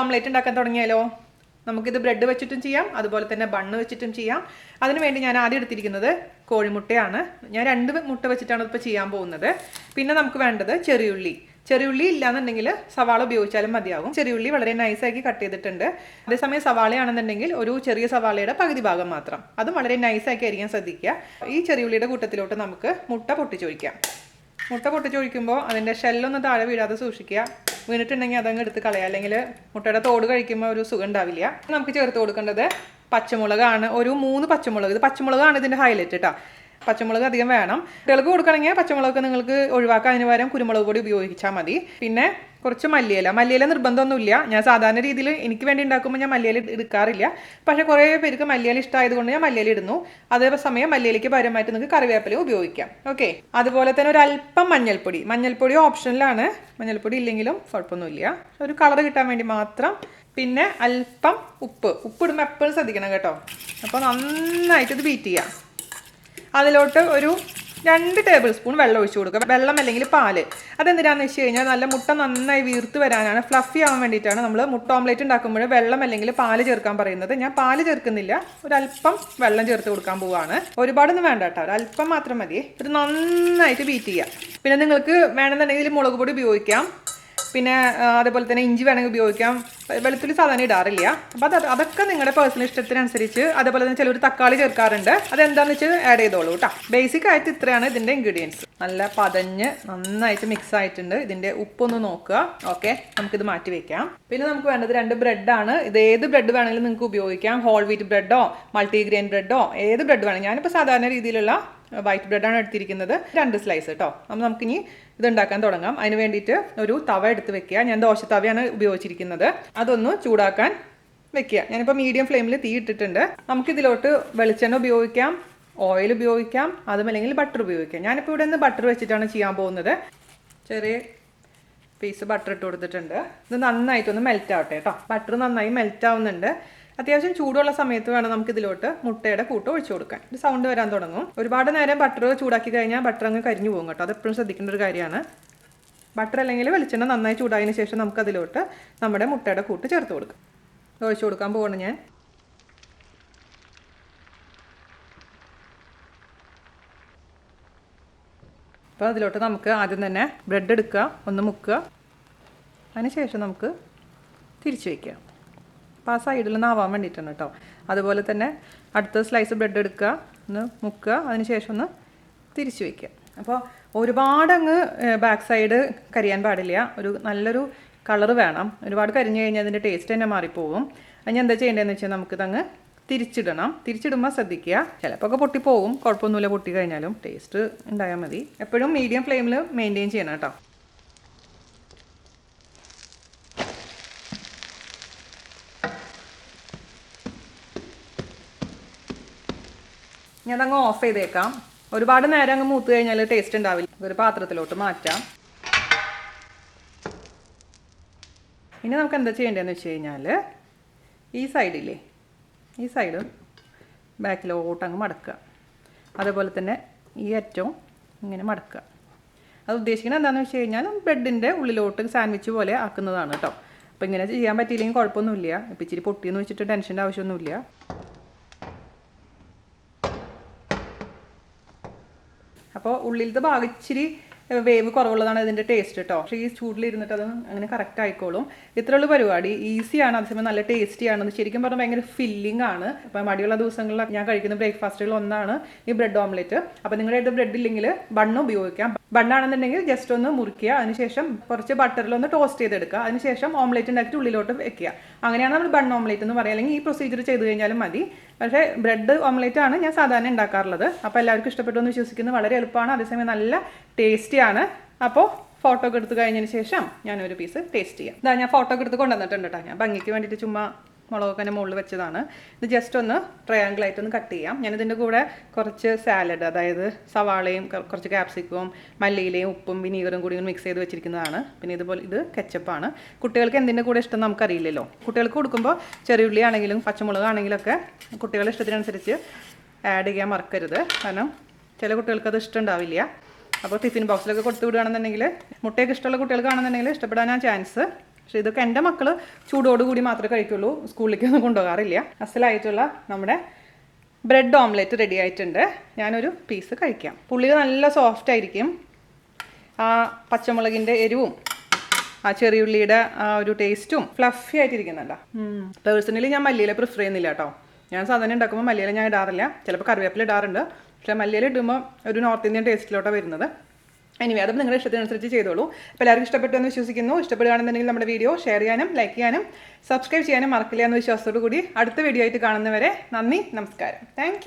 Omelette ഉണ്ടാക്കാൻ തുടങ്ങിയാലോ? നമുക്കിത് ബ്രെഡ് വെച്ചിട്ടും ചെയ്യാം, അതുപോലെ തന്നെ ബണ്ണ് വെച്ചിട്ടും ചെയ്യാം. അതിനുവേണ്ടി ഞാൻ ആദ്യം എടുത്തിരിക്കുന്നത് കോഴിമുട്ടയാണ്. ഞാൻ 2 മുട്ട വെച്ചിട്ടാണ് ഇപ്പോൾ ചെയ്യാൻ പോകുന്നത്. പിന്നെ നമുക്ക് വേണ്ടത് ചെറിയുള്ളി ഇല്ലാന്നുണ്ടെങ്കിൽ സവാള ഉപയോഗിച്ചാലും മതിയാകും. ചെറിയുള്ളി വളരെ നൈസാക്കി കട്ട് ചെയ്തിട്ടുണ്ട്. അതേസമയം സവാളയാണെന്നുണ്ടെങ്കിൽ ഒരു ചെറിയ സവാളയുടെ പകുതി ഭാഗം മാത്രം, അതും വളരെ നൈസാക്കി അരിയാൻ ശ്രദ്ധിക്കുക. ഈ ചെറിയുള്ളിയുടെ കൂട്ടത്തിലോട്ട് നമുക്ക് മുട്ട പൊട്ടിച്ചൊഴിക്കാം. മുട്ട പൊട്ടിച്ചൊഴിക്കുമ്പോൾ അതിൻ്റെ ഷെല്ലൊന്നും താഴെ വീഴാതെ സൂക്ഷിക്കുക. വീണിട്ടുണ്ടെങ്കിൽ അതങ്ങ് എടുത്ത് കളയുക, അല്ലെങ്കിൽ മുട്ടയുടെ തോട് കഴിക്കുമ്പോൾ ഒരു സുഖം ഉണ്ടാവില്ല. നമുക്ക് ചേർത്ത് കൊടുക്കേണ്ടത് പച്ചമുളകാണ്. ഒരു 3 പച്ചമുളക്. ഇത് പച്ചമുളകാണ് ഇതിൻ്റെ ഹൈലൈറ്റ് കേട്ടോ. പച്ചമുളക് അധികം വേണം. കുട്ടികൾക്ക് കൊടുക്കണമെങ്കിൽ പച്ചമുളക് നിങ്ങൾക്ക് ഒഴിവാക്കാൻ, അതിന് പകരം കുരുമുളക് പൊടി ഉപയോഗിച്ചാൽ മതി. പിന്നെ കുറച്ച് മല്ലിയില നിർബന്ധമൊന്നുമില്ല. ഞാൻ സാധാരണ രീതിയിൽ എനിക്ക് വേണ്ടി ഉണ്ടാക്കുമ്പോൾ ഞാൻ മല്ലിയില എടുക്കാറില്ല. പക്ഷേ കുറേ പേർക്ക് മല്ലിയില ഇഷ്ടമായതുകൊണ്ട് ഞാൻ മല്ലിയില ഇടുന്നു. അതേസമയം മല്ലിയിലയ്ക്ക് പകരമായിട്ട് നിങ്ങൾക്ക് കറിവേപ്പില ഉപയോഗിക്കാം. ഓക്കെ. അതുപോലെ തന്നെ ഒരു അല്പം മഞ്ഞൾപ്പൊടി ഓപ്ഷനിലാണ്. മഞ്ഞൾപ്പൊടി ഇല്ലെങ്കിലും കുഴപ്പമൊന്നുമില്ല, ഒരു കളർ കിട്ടാൻ വേണ്ടി മാത്രം. പിന്നെ അല്പം ഉപ്പ് ഇടുമ്പോൾ എപ്പോഴും ശ്രദ്ധിക്കണം കേട്ടോ. അപ്പോൾ നന്നായിട്ട് ഇത് ബീറ്റ് ചെയ്യാം. അതിലോട്ട് ഒരു 2 ടേബിൾ സ്പൂൺ വെള്ളം ഒഴിച്ചു കൊടുക്കുക. വെള്ളം അല്ലെങ്കിൽ പാല്. അതെന്തിനാന്ന് വെച്ച് കഴിഞ്ഞാൽ നല്ല മുട്ട നന്നായി വീർത്ത് വരാനാണ്, ഫ്ലഫി ആവാൻ വേണ്ടിയിട്ടാണ് നമ്മൾ മുട്ട ഓംലെറ്റ് ഉണ്ടാക്കുമ്പോൾ വെള്ളം അല്ലെങ്കിൽ പാല് ചേർക്കാൻ പറയുന്നത്. ഞാൻ പാല് ചേർക്കുന്നില്ല, ഒരല്പം വെള്ളം ചേർത്ത് കൊടുക്കാൻ പോവുകയാണ്. ഒരുപാടൊന്നും വേണ്ട കേട്ടോ, ഒരല്പം മാത്രം മതി. ഇത് നന്നായിട്ട് ബീറ്റ് ചെയ്യാം. പിന്നെ നിങ്ങൾക്ക് വേണമെന്നുണ്ടെങ്കിൽ മുളക് പൊടി ഉപയോഗിക്കാം. പിന്നെ അതേപോലെ തന്നെ ഇഞ്ചി വേണമെങ്കിൽ ഉപയോഗിക്കാം. വെളുത്തുള്ളി സാധാരണ ഇടാറില്ല. അപ്പോൾ അതൊക്കെ നിങ്ങളുടെ പേഴ്സണൽ ഇഷ്ടത്തിനനുസരിച്ച്. അതേപോലെ തന്നെ ചിലർ തക്കാളി ചേർക്കാറുണ്ട്. അതെന്താണെന്ന് വെച്ചാൽ ആഡ് ചെയ്തോളൂ കേട്ടോ. ബേസിക് ആയിട്ട് ഇത്രയാണ് ഇതിൻ്റെ ഇൻഗ്രീഡിയൻസ്. നല്ല പതഞ്ഞ് നന്നായിട്ട് മിക്സ് ആയിട്ടുണ്ട്. ഇതിൻ്റെ ഉപ്പൊന്ന് നോക്കുക. ഓക്കെ, നമുക്കിത് മാറ്റി വെക്കാം. പിന്നെ നമുക്ക് വേണ്ടത് 2 ബ്രെഡാണ്. ഇത് ഏത് ബ്രെഡ് വേണമെങ്കിലും നിങ്ങൾക്ക് ഉപയോഗിക്കാം. ഹോൾ വീറ്റ് ബ്രെഡോ മൾട്ടിഗ്രെയിൻ ബ്രെഡോ ഏത് ബ്രെഡ് വേണമെങ്കിൽ. ഞാനിപ്പോൾ സാധാരണ രീതിയിലുള്ള വൈറ്റ് ബ്രെഡാണ് എടുത്തിരിക്കുന്നത്. 2 സ്ലൈസ് കേട്ടോ. അപ്പോൾ നമുക്കിനി ഇതുണ്ടാക്കാൻ തുടങ്ങാം. അതിന് വേണ്ടിയിട്ട് ഒരു തവ എടുത്ത് വെക്കുക. ഞാൻ ദോശത്തവയാണ് ഉപയോഗിച്ചിരിക്കുന്നത്. അതൊന്ന് ചൂടാക്കാൻ വെക്കുക. ഞാനിപ്പോൾ മീഡിയം ഫ്ലെയിമിൽ തീ ഇട്ടിട്ടുണ്ട്. നമുക്കിതിലോട്ട് വെളിച്ചെണ്ണ ഉപയോഗിക്കാം, ഓയിൽ ഉപയോഗിക്കാം, അതുമല്ലെങ്കിൽ ബട്ടർ ഉപയോഗിക്കാം. ഞാനിപ്പോൾ ഇവിടെ നിന്ന് ബട്ടർ വെച്ചിട്ടാണ് ചെയ്യാൻ പോകുന്നത്. ചെറിയ പീസ് ബട്ടർ ഇട്ട് കൊടുത്തിട്ടുണ്ട്. ഇത് നന്നായിട്ടൊന്ന് മെൽറ്റ് ആവട്ടെ കേട്ടോ. ബട്ടർ നന്നായി മെൽറ്റ് ആവുന്നുണ്ട്. അത്യാവശ്യം ചൂടുള്ള സമയത്ത് വേണം നമുക്ക് ഇതിലോട്ട് മുട്ടയുടെ കൂട്ട് ഒഴിച്ചു കൊടുക്കാൻ. ഇത് സൗണ്ട് വരാൻ തുടങ്ങും. ഒരുപാട് നേരം ബട്ടർ ചൂടാക്കി കഴിഞ്ഞാൽ ബട്ടർ അങ്ങ് കരിഞ്ഞു പോകും കേട്ടോ. അതെപ്പോഴും ശ്രദ്ധിക്കേണ്ട ഒരു കാര്യമാണ്. ബട്ടർ അല്ലെങ്കിൽ വെളിച്ചെണ്ണ നന്നായി ചൂടായതിനു ശേഷം നമുക്ക് അതിലോട്ട് നമ്മുടെ മുട്ടയുടെ കൂട്ട് ചേർത്ത് കൊടുക്കാം. ഒഴിച്ചു കൊടുക്കാൻ പോകണം ഞാൻ. അപ്പോൾ അതിലോട്ട് നമുക്ക് ആദ്യം തന്നെ ബ്രെഡ് എടുക്കുക, ഒന്ന് മുക്കുക. അതിനുശേഷം നമുക്ക് തിരിച്ചു വയ്ക്കുക. അപ്പോൾ ആ സൈഡിൽ നിന്ന് ആവാൻ വേണ്ടിയിട്ടാണ് കേട്ടോ. അതുപോലെ തന്നെ അടുത്ത സ്ലൈസ് ബ്രെഡ് എടുക്കുക, ഒന്ന് മുക്കുക, അതിനുശേഷം ഒന്ന് തിരിച്ചു വയ്ക്കുക. അപ്പോൾ ഒരുപാട് അങ്ങ് ബാക്ക് സൈഡ് കരിയാൻ പാടില്ല. ഒരു നല്ലൊരു കളർ വേണം. ഒരുപാട് കരിഞ്ഞു കഴിഞ്ഞാൽ അതിൻ്റെ ടേസ്റ്റ് തന്നെ മാറിപ്പോകും. അതിന് എന്താ ചെയ്യേണ്ടതെന്ന് വെച്ചാൽ നമുക്കിതങ്ങ് തിരിച്ചിടണം. തിരിച്ചിടുമ്പോൾ ശ്രദ്ധിക്കുക. ചിലപ്പോൾ ഒക്കെ പൊട്ടിപ്പോകും, കുഴപ്പമൊന്നുമില്ല. പൊട്ടി കഴിഞ്ഞാലും ടേസ്റ്റ് ഉണ്ടായാൽ മതി. എപ്പോഴും മീഡിയം ഫ്ലെയിമിൽ മെയിൻറ്റെയിൻ ചെയ്യണം കേട്ടോ. ഞാനതങ്ങ് ഓഫ് ചെയ്തേക്കാം. ഒരുപാട് നേരം അങ്ങ് മൂത്ത് കഴിഞ്ഞാൽ ടേസ്റ്റ് ഉണ്ടാവില്ല. ഒരു പാത്രത്തിലോട്ട് മാറ്റാം. ഇനി നമുക്ക് എന്താ ചെയ്യേണ്ടതെന്ന് വെച്ച് കഴിഞ്ഞാൽ ഈ സൈഡില്ലേ, ഈ സൈഡ് ബാക്കിലോട്ട് അങ്ങ് മടക്കുക. അതേപോലെ തന്നെ ഈ അറ്റവും ഇങ്ങനെ മടക്കുക. അത് ഉദ്ദേശിക്കുന്നത് എന്താണെന്ന് വെച്ച് കഴിഞ്ഞാൽ ബ്രെഡിൻ്റെ ഉള്ളിലോട്ട് സാൻഡ്വിച്ച് പോലെ ആക്കുന്നതാണ് കേട്ടോ. അപ്പോൾ ഇങ്ങനെ ചെയ്യാൻ പറ്റിയില്ലെങ്കിൽ കുഴപ്പമൊന്നുമില്ല. ഇപ്പം ഇച്ചിരി പൊട്ടിയെന്ന് വെച്ചിട്ട് ടെൻഷൻ്റെ ആവശ്യമൊന്നുമില്ല. അപ്പോൾ ഉള്ളിലത്തെ ഭാഗം ഇച്ചിരി വേവ് കുറവുള്ളതാണ് ഇതിൻ്റെ ടേസ്റ്റ് കേട്ടോ. പക്ഷേ ഈ ചൂടിലിരുന്നിട്ട് അത് അങ്ങനെ കറക്റ്റ് ആയിക്കോളും. ഇത്രയുള്ള പരിപാടി ഈസിയാണ്, അതേസമയം നല്ല ടേസ്റ്റിയാണ്. ശരിക്കും പറഞ്ഞാൽ ഭയങ്കര ഫില്ലിംഗ് ആണ്. അപ്പോൾ മടിയുള്ള ദിവസങ്ങളിൽ ഞാൻ കഴിക്കുന്ന ബ്രേക്ക്ഫാസ്റ്റുകൾ ഒന്നാണ് ഈ ബ്രെഡ് ഓംലെറ്റ്. അപ്പോൾ നിങ്ങളുടെ അടുത്ത് ബ്രെഡ് ഇല്ലെങ്കിൽ ബണ്ണ് ഉപയോഗിക്കാം. ബണ്ണാണെന്നുണ്ടെങ്കിൽ ജസ്റ്റ് ഒന്ന് മുറിക്കുക, അതിനുശേഷം കുറച്ച് ബട്ടറിലൊന്ന് ടോസ്റ്റ് ചെയ്തെടുക്കുക, അതിനുശേഷം ഓംലെറ്റ് ഉണ്ടാക്കിയിട്ട് ഉള്ളിലോട്ട് വെക്കുക. അങ്ങനെയാണ് നമ്മൾ ബൺ ഓംലെറ്റ് എന്ന് പറയുക. അല്ലെങ്കിൽ ഈ പ്രൊസീജിയർ ചെയ്ത് കഴിഞ്ഞാലും മതി. പക്ഷേ ബ്രെഡ് ഓംലെറ്റ് ആണ് ഞാൻ സാധാരണ ഉണ്ടാക്കാറുള്ളത്. അപ്പോൾ എല്ലാവർക്കും ഇഷ്ടപ്പെട്ടു എന്ന് വിശ്വസിക്കുന്നത്. വളരെ എളുപ്പമാണ്, അതേസമയം നല്ല ടേസ്റ്റിയാണ്. അപ്പോൾ ഫോട്ടോ ഒക്കെ എടുത്ത് കഴിഞ്ഞതിന് ശേഷം ഞാനൊരു പീസ് ടേസ്റ്റ് ചെയ്യാം. ഇതാ ഞാൻ ഫോട്ടോ ഒക്കെ എടുത്ത് കൊണ്ടുവന്നിട്ടുണ്ട് കേട്ടോ. ഞാൻ ഭംഗിക്ക് വേണ്ടിയിട്ട് ചുമ്മാ മുളകൊക്കെ എൻ്റെ മുകളിൽ വെച്ചതാണ്. ഇത് ജസ്റ്റ് ഒന്ന് ട്രയാങ്കിളായിട്ട് ഒന്ന് കട്ട് ചെയ്യാം. ഞാനിതിൻ്റെ കൂടെ കുറച്ച് സാലഡ്, അതായത് സവാളയും കുറച്ച് ക്യാപ്സിക്കവും മല്ലിയിലയും ഉപ്പും വിനീഗറും കൂടി മിക്സ് ചെയ്ത് വെച്ചിരിക്കുന്നതാണ്. പിന്നെ ഇതുപോലെ ഇത് കെച്ചപ്പാണ്. കുട്ടികൾക്ക് എന്തിൻ്റെ കൂടെ ഇഷ്ടം നമുക്കറിയില്ലല്ലോ. കുട്ടികൾക്ക് കൊടുക്കുമ്പോൾ ചെറിയുള്ളി ആണെങ്കിലും പച്ചമുളകാണെങ്കിലും ഒക്കെ കുട്ടികളുടെ ഇഷ്ടത്തിനനുസരിച്ച് ആഡ് ചെയ്യാൻ മറക്കരുത്. കാരണം ചില കുട്ടികൾക്ക് അത് ഇഷ്ടം ഉണ്ടാവില്ല. അപ്പോൾ ടിഫിൻ ബോക്സിലൊക്കെ കൊടുത്തു വിടുകയാണെന്നുണ്ടെങ്കിൽ, മുട്ടയൊക്കെ ഇഷ്ടമുള്ള കുട്ടികൾക്കാണെന്നുണ്ടെങ്കിൽ ഇഷ്ടപ്പെടാനാണ് ചാൻസ്. പക്ഷേ ഇതൊക്കെ എൻ്റെ മക്കൾ ചൂടോടുകൂടി മാത്രമേ കഴിക്കുള്ളൂ, സ്കൂളിലേക്കൊന്നും കൊണ്ടുപോകാറില്ല. അസലായിട്ടുള്ള നമ്മുടെ ബ്രെഡ് ഓംലെറ്റ് റെഡി ആയിട്ടുണ്ട്. ഞാനൊരു പീസ് കഴിക്കാം. പുള്ളി നല്ല സോഫ്റ്റ് ആയിരിക്കും. ആ പച്ചമുളകിൻ്റെ എരിവും ആ ചെറിയുള്ളിയുടെ ആ ഒരു ടേസ്റ്റും ഫ്ലഫി ആയിട്ടിരിക്കുന്നുണ്ടോ. പേഴ്സണലി ഞാൻ മല്ലിയില പ്രിഫർ ചെയ്യുന്നില്ല കേട്ടോ. ഞാൻ സാധനം ഉണ്ടാക്കുമ്പോൾ മല്ലിയില ഞാൻ ഇടാറില്ല. ചിലപ്പോൾ കറിവേപ്പില ഇടാറുണ്ട്, പക്ഷേ മല്ലിയില ഇടുമ്പോൾ ഒരു നോർത്ത് ഇന്ത്യൻ ടേസ്റ്റിലോട്ടാണ് വരുന്നത്. എനിവേ അത് നിങ്ങളുടെ ഇഷ്ടത്തിനനുസരിച്ച് ചെയ്തോളൂ. അപ്പോൾ എല്ലാവർക്കും ഇഷ്ടപ്പെട്ടു എന്ന് വിശ്വസിക്കുന്നു. ഇഷ്ടപ്പെടുകയാണെന്നുണ്ടെങ്കിൽ നമ്മുടെ വീഡിയോ ഷെയർ ചെയ്യാനും ലൈക്ക് ചെയ്യാനും സബ്സ്ക്രൈബ് ചെയ്യാനും മറക്കില്ല എന്ന വിശ്വാസത്തോടു കൂടി അടുത്ത വീഡിയോ ആയിട്ട് കാണുന്നവരെ നന്ദി, നമസ്കാരം. താങ്ക്